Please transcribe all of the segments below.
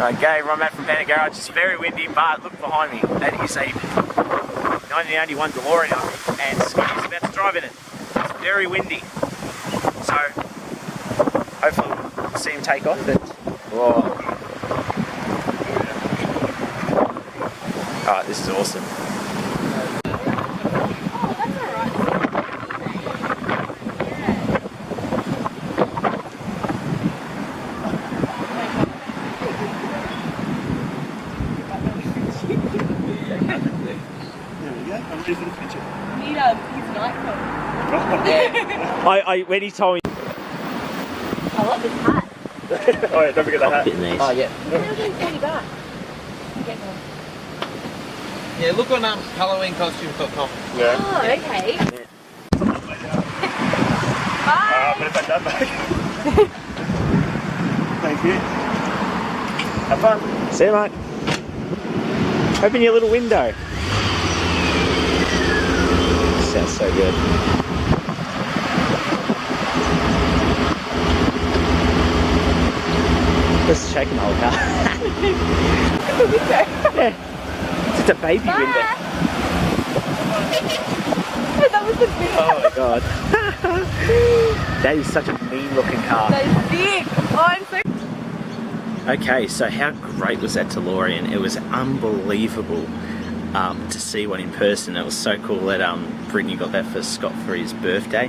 Okay, I'm back from Panda Garage. It's very windy, but look behind me. That is a 1981 Delorean, and Scotty's about to drive in it. It's very windy, so hopefully we'll see him take off. But whoa! Alright, this is awesome. When he told me, I love this hat. oh yeah, don't forget the hat. Nice. Oh yeah. Yeah, look on HalloweenCostumes.com. Yeah. Oh, okay. Yeah. Bye. Put it back that back. Thank you. Have fun. See you, mate. Open your little window. Sounds so good. This is shaking my old car. Yeah. It's a baby window. That was the big Oh my god. That is such a mean looking car. That is big. Oh, I'm so... Okay, so how great was that Delorean? It was unbelievable to see one in person. It was so cool that Brittany got that for Scott for his birthday.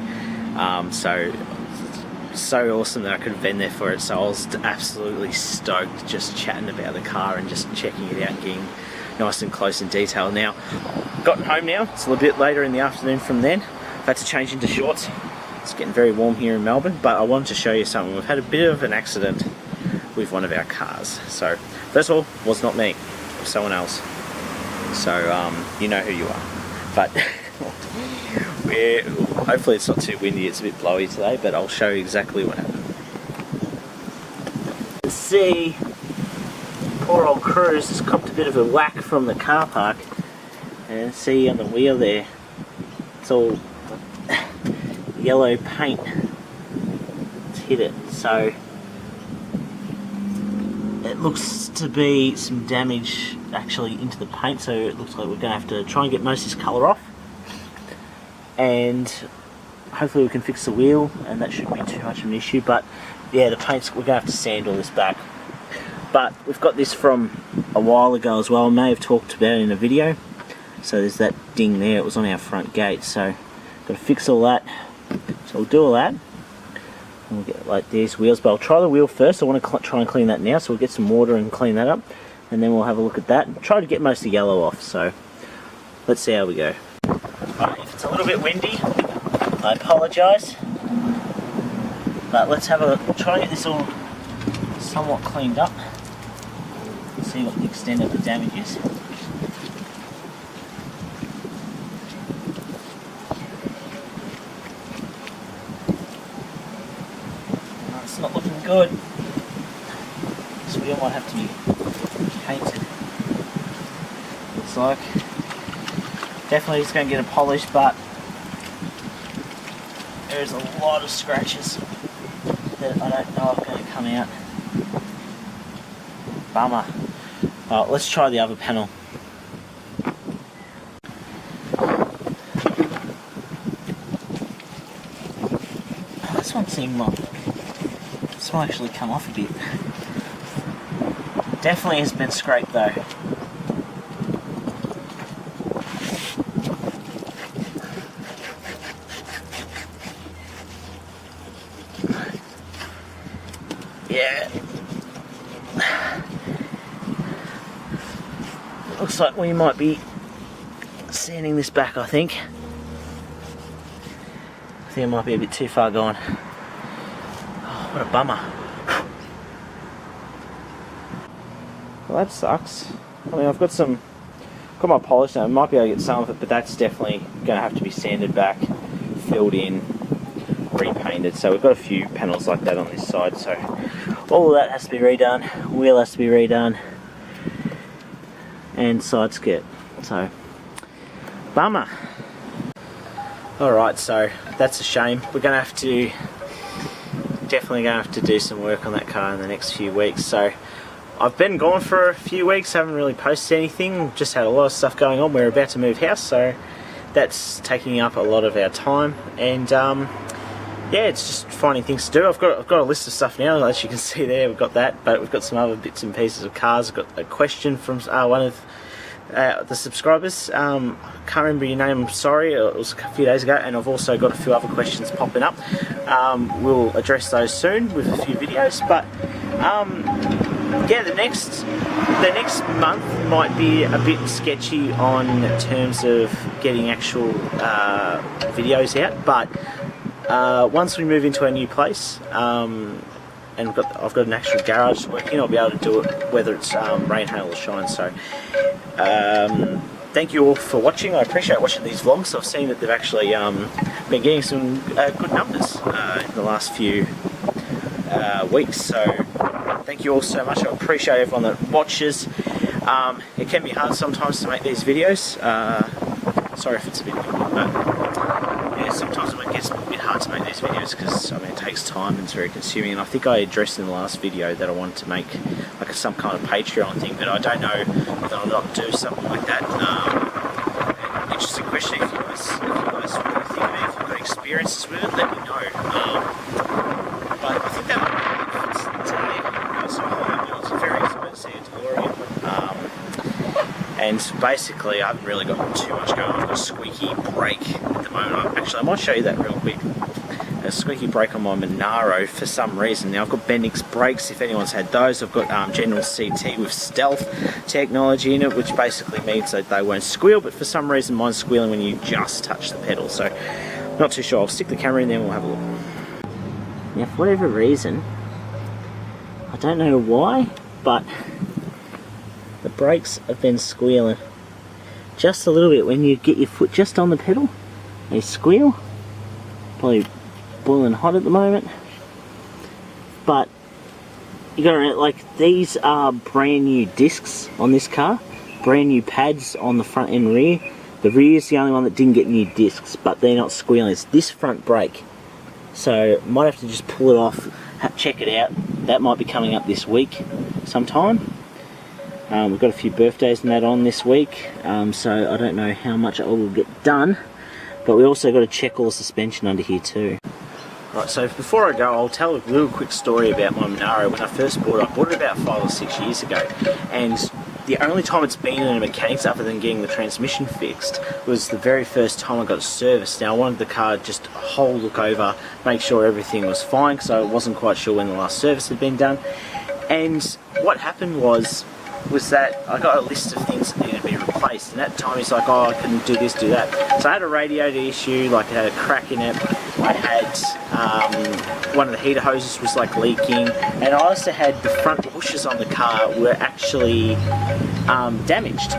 So awesome that I could have been there for it. So I was absolutely stoked just chatting about the car and just checking it out and getting nice and close in detail. Now, gotten home now. It's a little bit later in the afternoon from then. I've had to change into shorts. It's getting very warm here in Melbourne, but I wanted to show you something. We've had a bit of an accident with one of our cars. So first of all, it was not me, it was someone else. So you know who you are. But hopefully it's not too windy, it's a bit blowy today, but I'll show you exactly what happened. You can see poor old Cruze has copped a bit of a whack from the car park, and see on the wheel there, it's all yellow paint. It's hit it, so it looks to be some damage actually into the paint, so it looks like we're going to have to try and get most of this colour off, and hopefully we can fix the wheel, and that shouldn't be too much of an issue. But yeah, the paint's, we're going to have to sand all this back. But we've got this from a while ago as well. I may have talked about it in a video. So there's that ding there, it was on our front gate, so got to fix all that. So we'll do all that. We'll get like these wheels, but I'll try the wheel first. I want to try and clean that now, so we'll get some water and clean that up, and then we'll have a look at that and try to get most of the yellow off. So let's see how we go. Right, if it's a little bit windy, I apologise, but let's have a try and get this all somewhat cleaned up, see what the extent of the damage is. It's not looking good. This wheel might have to be painted. Looks like. Definitely it's going to get a polish, but there's a lot of scratches that I don't know are going to come out. Bummer. Alright, let's try the other panel. This one seemed like this one actually come off a bit. Definitely has been scraped though. Yeah. Looks like we might be sanding this back, I think. I think it might be a bit too far gone. Oh, what a bummer. Well, that sucks. I mean, I've got my polish now. I might be able to get some of it, but that's definitely going to have to be sanded back, filled in, repainted. So we've got a few panels like that on this side. So all of that has to be redone. Wheel has to be redone, and side skirt. So bummer. Alright, so that's a shame. We're gonna have to definitely gonna have to do some work on that car in the next few weeks. So I've been gone for a few weeks, haven't really posted anything, just had a lot of stuff going on. We're about to move house, so that's taking up a lot of our time, and yeah, it's just finding things to do. I've got a list of stuff now, as you can see there. We've got that, but we've got some other bits and pieces of cars. I've got a question from one of the subscribers. I can't remember your name, I'm sorry, it was a few days ago, and I've also got a few other questions popping up. We'll address those soon with a few videos, but yeah, the next month might be a bit sketchy on terms of getting actual videos out, but once we move into our new place, and I've got an actual garage working, I'll be able to do it whether it's rain, hail or shine. So thank you all for watching. I appreciate watching these vlogs. I've seen that they've actually been getting some good numbers in the last few weeks, so thank you all so much. I appreciate everyone that watches. It can be hard sometimes to make these videos. Sorry if it's a bit windy, but yeah, sometimes it gets a bit hard to make these videos because I mean it takes time and it's very consuming. And I think I addressed in the last video that I wanted to make like some kind of Patreon thing, but I don't know whether or not do something like that. Interesting question. If you guys really think of it, if you've got experiences with it, let me know. But I think that might be today. So I was very excited to see a Delorean. And basically I haven't really got too much going on. I've got a squeaky brake at the moment. Actually, I might show you that real quick. A squeaky brake on my Monaro for some reason. Now I've got Bendix brakes if anyone's had those. I've got General CT with stealth technology in it, which basically means that they won't squeal, but for some reason mine's squealing when you just touch the pedal. So not too sure. I'll stick the camera in there and we'll have a look. Now for whatever reason, I don't know why, but the brakes have been squealing just a little bit when you get your foot just on the pedal. They squeal. Probably boiling hot at the moment. But you gotta, like, these are brand new discs on this car, brand new pads on the front and rear. The rear is the only one that didn't get new discs, but they're not squealing. It's this front brake. So might have to just pull it off, check it out. That might be coming up this week sometime. We've got a few birthdays and that on this week, so I don't know how much it will get done, but we also got to check all the suspension under here too. Right, so before I go, I'll tell a little quick story about my Monaro. When I first bought it, I bought it about 5 or 6 years ago, and the only time it's been in a mechanic's other than getting the transmission fixed was the very first time I got it serviced. Now I wanted the car just a whole look over, make sure everything was fine, because I wasn't quite sure when the last service had been done. And what happened was that I got a list of things that needed to be replaced, and at the time he's like, oh, I couldn't do this, do that. So I had a radiator issue, like it had a crack in it. I had one of the heater hoses was like leaking, and I also had the front bushes on the car were actually damaged,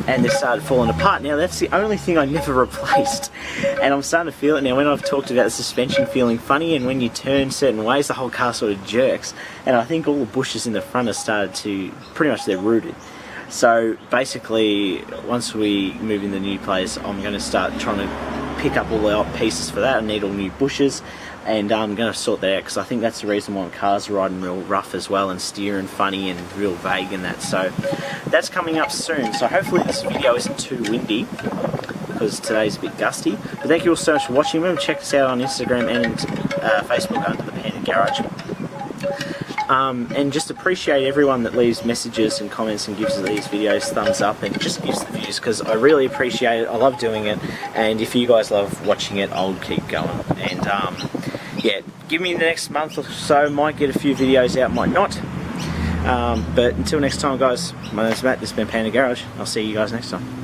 and they started falling apart. Now that's the only thing I never replaced, and I'm starting to feel it now when I've talked about the suspension feeling funny, and when you turn certain ways the whole car sort of jerks, and I think all the bushes in the front have started to, pretty much they're rooted. So basically once we move in the new place, I'm going to start trying to pick up all the pieces for that. I need all new bushes, and I'm going to sort that out, because I think that's the reason why cars are riding real rough as well, and steering funny and real vague and that. So that's coming up soon, so hopefully this video isn't too windy because today's a bit gusty. But thank you all so much for watching. Remember to check us out on Instagram and Facebook under the Panda Garage. And just appreciate everyone that leaves messages and comments and gives these videos thumbs up and just gives the views, because I really appreciate it. I love doing it, and if you guys love watching it, I'll keep going. And yeah, give me the next month or so, might get a few videos out, might not. But until next time guys, my name's Matt, this has been Panda Garage. I'll see you guys next time.